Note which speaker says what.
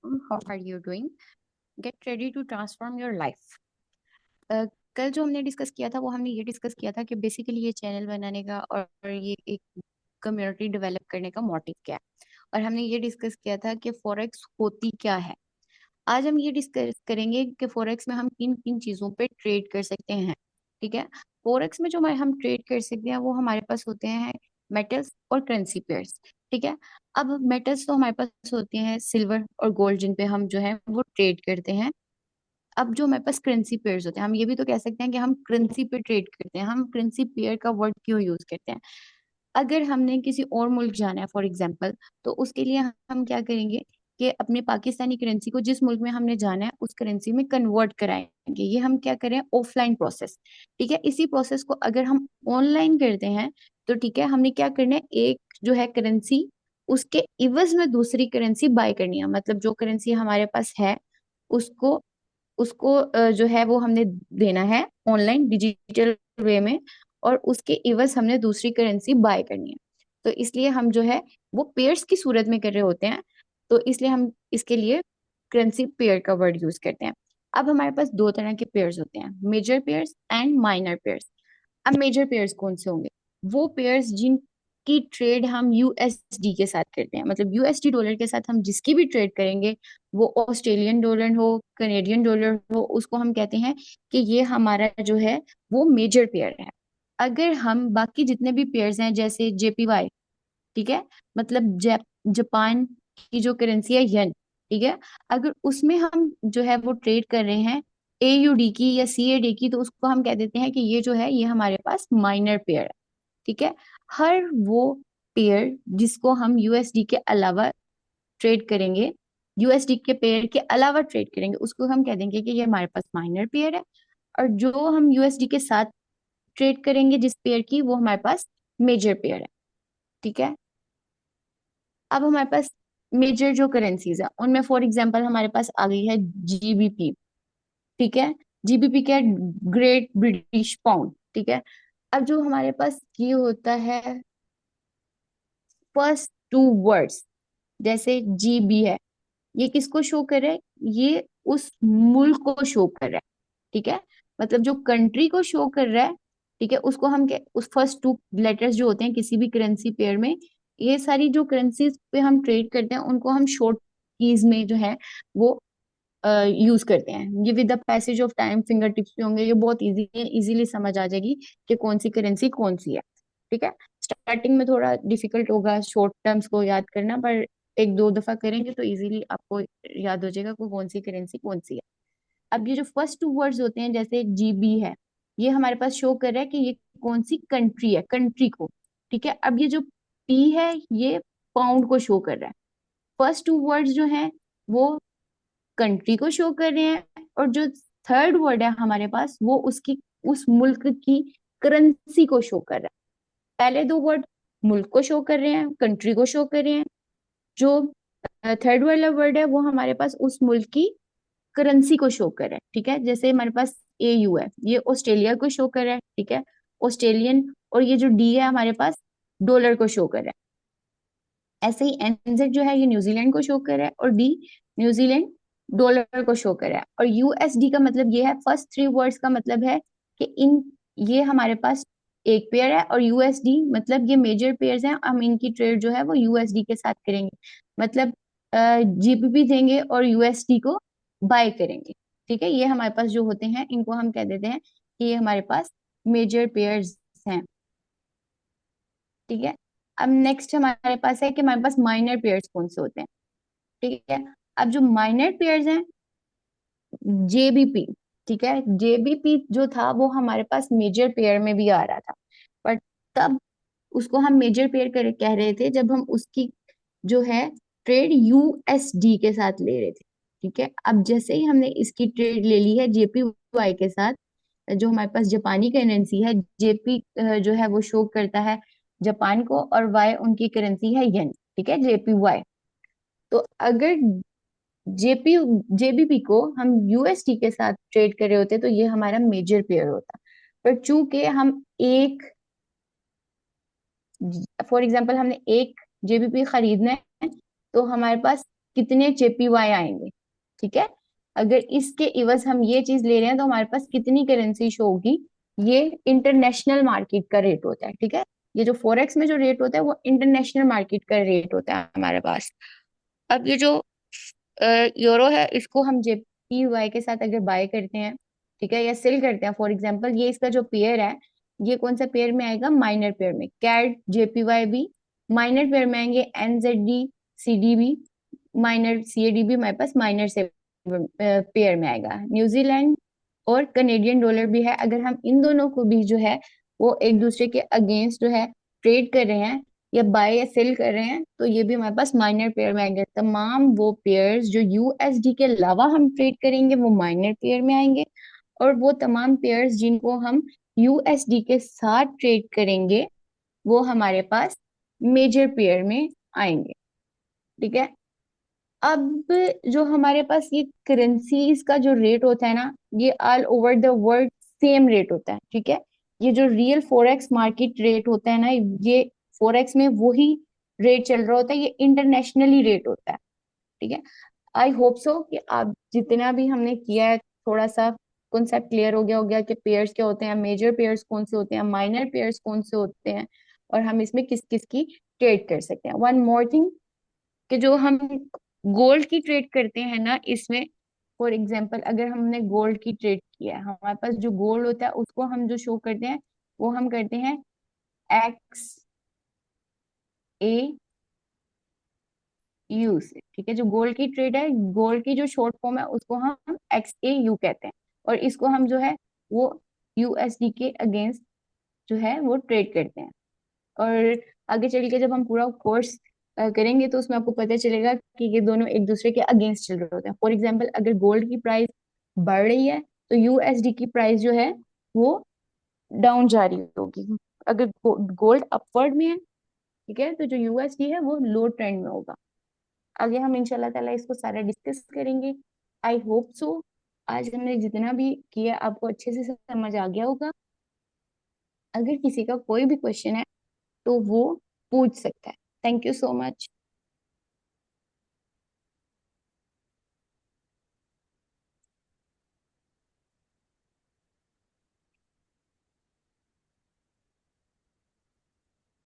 Speaker 1: How are you doing? Get ready to transform your life. कल जो हमने discuss किया था वो हमने ये डिस्कस किया था कि बेसिकली ये चैनल बनाने का और ये एक कम्युनिटी डेवलप करने का मोटिव क्या है। और हमने ये डिस्कस किया था कि फॉरेक्स होती क्या है। आज हम ये डिस्कस करेंगे कि फॉरेक्स में हम किन किन चीजों पे ट्रेड कर सकते हैं। ठीक है। फॉरेक्स में जो हम ट्रेड कर सकते हैं वो हमारे पास होते हैं मेटल्स और करेंसी पेयर्स। ठीक है। अब मेटल्स तो हमारे पास होते हैं सिल्वर और गोल्ड, जिन पे हम जो है वो ट्रेड करते हैं। अब जो हमारे पास करेंसी पेयर्स होते हैं, हम ये भी तो कह सकते हैं कि हम करेंसी पे ट्रेड करते हैं। हम करेंसी पेयर का वर्ड क्यों यूज करते हैं? अगर हमने किसी और मुल्क जाना है फॉर एग्जाम्पल, तो उसके लिए हम क्या करेंगे कि अपने पाकिस्तानी करेंसी को जिस मुल्क में हमने जाना है उस करेंसी में कन्वर्ट कराएंगे। ये हम क्या करें, ऑफलाइन प्रोसेस। ठीक है। इसी प्रोसेस को अगर हम ऑनलाइन करते हैं तो ठीक है, हमने क्या करना है, एक जो है करेंसी, उसके इवज में दूसरी करेंसी बाय करनी है। मतलब जो करेंसी हमारे पास है उसको उसको जो है वो हमने देना है ऑनलाइन डिजिटल वे में, और उसके इवज हमने दूसरी करेंसी बाय करनी है। तो इसलिए हम जो है वो पेयर्स की सूरत में कर रहे होते हैं। तो इसलिए हम इसके लिए करेंसी पेयर का वर्ड यूज करते हैं। अब हमारे पास दो तरह के पेयर्स होते हैं, major pairs and minor pairs. अब मेजर पेयर्स कौन से होंगे? वो पेयर्स जिनकी ट्रेड हम यूएसडी के साथ करते हैं। मतलब यूएसडी डॉलर के साथ हम जिसकी भी ट्रेड करेंगे, वो ऑस्ट्रेलियन डॉलर हो, कनेडियन डॉलर हो, उसको हम कहते हैं कि ये हमारा जो है वो मेजर पेयर है। अगर हम बाकी जितने भी पेयर्स हैं जैसे जेपीवाई, ठीक है, मतलब जापान की जो करेंसी है येन, ठीक है, अगर उसमें हम जो है वो ट्रेड कर रहे हैं एयूडी की या सीएडी की, तो उसको हम कह देते हैं कि ये जो है ये हमारे पास माइनर पेयर है। ठीक है। हर वो पेयर जिसको हम यूएसडी के अलावा ट्रेड करेंगे, यूएसडी के पेयर के अलावा ट्रेड करेंगे, उसको हम कह देंगे कि ये हमारे पास माइनर पेयर है। और जो हम यूएसडी के साथ ट्रेड करेंगे जिस पेयर की, वो हमारे पास मेजर पेयर है। ठीक है। अब हमारे पास मेजर जो करेंसीज है उनमें फॉर एग्जांपल हमारे पास आ गई है जीबीपी। ठीक है। जीबीपी क्या है? Great British pound. ठीक है। अब जो हमारे पास ये होता है फर्स्ट टू वर्ड्स, जैसे जीबी है, ये किसको शो कर रहा है? ये उस मुल्क को शो कर रहा है। ठीक है। मतलब जो कंट्री को शो कर रहा है, ठीक है, उसको हम उस फर्स्ट टू लेटर्स जो होते हैं किसी भी करेंसी पेयर में, ये सारी जो करेंसीज पे हम ट्रेड करते हैं उनको हम शॉर्ट कीज में जो है वो यूज करते हैं। ये with the passage of time finger tips पे होंगे, ये बहुत इजी है, इजीली समझ आ जाएगी कि कौन सी करेंसी कौन सी है। ठीक है। स्टार्टिंग में थोड़ा डिफिकल्ट होगा शॉर्ट टर्म्स को याद करना, पर एक दो दफा करेंगे तो इजीली आपको याद हो जाएगा कि कौन सी करेंसी कौन सी है। अब ये जो फर्स्ट टू वर्ड्स होते हैं जैसे जीबी है, ये हमारे पास शो कर रहा है कि ये कौन सी कंट्री है, कंट्री को। ठीक है। अब ये जो पी है, ये पाउंड को शो कर रहा है। फर्स्ट टू वर्ड्स जो हैं वो कंट्री को शो कर रहे हैं, और जो थर्ड वर्ड है हमारे पास वो उसकी उस मुल्क की करेंसी को शो कर रहा है। पहले दो वर्ड मुल्क को शो कर रहे हैं, कंट्री को शो कर रहे हैं। जो थर्ड वाला वर्ड है वो हमारे पास उस मुल्क की करेंसी को शो कर रहा है। ठीक है। जैसे हमारे पास एयू है, ये ऑस्ट्रेलिया को शो कर रहा है। ठीक है, ऑस्ट्रेलियन। और ये जो डी है हमारे पास डॉलर को शो कर रहा है। ऐसे ही एनजेड जो है ये न्यूजीलैंड को शो कर रहा है, और डी न्यूजीलैंड डॉलर को शो कर रहा है। और यूएसडी का मतलब ये है, फर्स्ट थ्री वर्ड्स का मतलब है कि इन ये हमारे पास एक पेयर है, और यूएसडी मतलब ये मेजर पेयर्स हैं, हम इनकी ट्रेड जो है वो यूएसडी के साथ करेंगे। मतलब जीबीपी देंगे और यूएसडी को बाय करेंगे। ठीक है। ये हमारे पास जो होते हैं इनको हम कह देते हैं कि ये हमारे पास मेजर पेयर्स हैं। ठीक है। अब नेक्स्ट हमारे पास है कि हमारे पास माइनर पेयर्स कौन से होते हैं। ठीक है। अब जो माइनर पेयर्स हैं, जेबीपी, ठीक है, जेबीपी जो था वो हमारे पास मेजर पेयर में भी आ रहा था, बट तब उसको हम मेजर पेयर कर कह रहे थे जब हम उसकी जो है ट्रेड यूएसडी के साथ ले रहे थे। ठीक है। अब जैसे ही हमने इसकी ट्रेड ले ली है जेपीवाई के साथ, जो हमारे पास जापानी करेंसी है, जेपी जो है वो शो करता है जापान को, और वाई उनकी करेंसी है येन। ठीक है, जेपीवाई। तो अगर जेपी जेबीपी को हम यूएसडी के साथ ट्रेड कर रहे होते तो ये हमारा मेजर पेयर होता। पर चूंकि हम एक, फॉर एग्जांपल हमने एक जेबीपी खरीदना है, तो हमारे पास कितने जेपीवाई आएंगे। ठीक है, अगर इसके इवज हम ये चीज ले रहे हैं तो हमारे पास कितनी करेंसी शो होगी। ये इंटरनेशनल मार्केट का रेट होता है। ठीक है, ये जो फॉरेक्स में जो रेट होता है वो इंटरनेशनल मार्केट का रेट होता है हमारे पास। अब ये जो यूरो है इसको हम जेपीवाई के साथ अगर बाय करते हैं, ठीक है, या सेल करते हैं, फॉर एग्जांपल ये इसका जो पेयर है, ये कौन सा पेयर में आएगा, माइनर पेयर में। कैड जेपीवाई भी माइनर पेयर में आएंगे, एनजेडी सीडी भी माइनर, सीएडी भी हमारे पास माइनर से पेयर में आएगा। न्यूजीलैंड और कनेडियन डॉलर भी है, अगर हम इन दोनों को भी जो है वो एक दूसरे के अगेंस्ट जो है ट्रेड कर रहे हैं या बाय या सेल कर रहे हैं, तो ये भी हमारे पास माइनर पेयर में आएंगे। तमाम वो पेयर्स जो यूएसडी के अलावा हम ट्रेड करेंगे वो माइनर पेयर में आएंगे, और वो तमाम पेयर्स जिनको हम यूएसडी के साथ ट्रेड करेंगे वो हमारे पास मेजर पेयर में आएंगे। ठीक है, अब जो हमारे पास ये करेंसीज का जो रेट होता है ना, ये all over the world same rate होता है। ठीक है, ये जो रियल फॉरेक्स मार्केट रेट होता है ना, ये फॉरेक्स में वही रेट चल रहा होता है, ये इंटरनेशनली रेट होता है। ठीक है, आई होप सो कि आप जितना भी हमने किया है थोड़ा सा कॉन्सेप्ट क्लियर हो गया कि पेयर्स क्या होते हैं, मेजर पेयर्स कौन से होते हैं, माइनर पेयर्स कौन से होते हैं, और हम इसमें किस किस की ट्रेड कर सकते हैं। वन मोर थिंग, कि जो हम गोल्ड की ट्रेड करते हैं ना इसमें, फॉर एग्जांपल अगर हमने गोल्ड की ट्रेड किया है, हमारे पास जो गोल्ड होता है उसको हम जो शो करते हैं वो हम करते हैं XAU से। ठीक है, जो गोल्ड की ट्रेड है, गोल्ड की जो शॉर्ट फॉर्म है उसको हम XAU कहते हैं, और इसको हम जो है वो यूएसडी के अगेंस्ट जो है वो ट्रेड करते हैं। और आगे चल के जब हम पूरा कोर्स करेंगे तो उसमें आपको पता चलेगा कि ये दोनों एक दूसरे के अगेंस्ट चल रहे होते हैं। फॉर एग्जांपल अगर गोल्ड की प्राइस बढ़ रही है तो यूएसडी की प्राइस जो है वो डाउन जा रही होगी। अगर गोल्ड अपवर्ड में है, ठीक है, तो जो यूएसडी है वो लो ट्रेंड में होगा। आगे हम इंशाल्लाह ताला इसको सारा डिस्कस करेंगे। आई होप सो आज हमने जितना भी किया आपको अच्छे से समझ आ गया होगा। अगर किसी का कोई भी क्वेश्चन है तो वो पूछ सकता है। Thank you so much.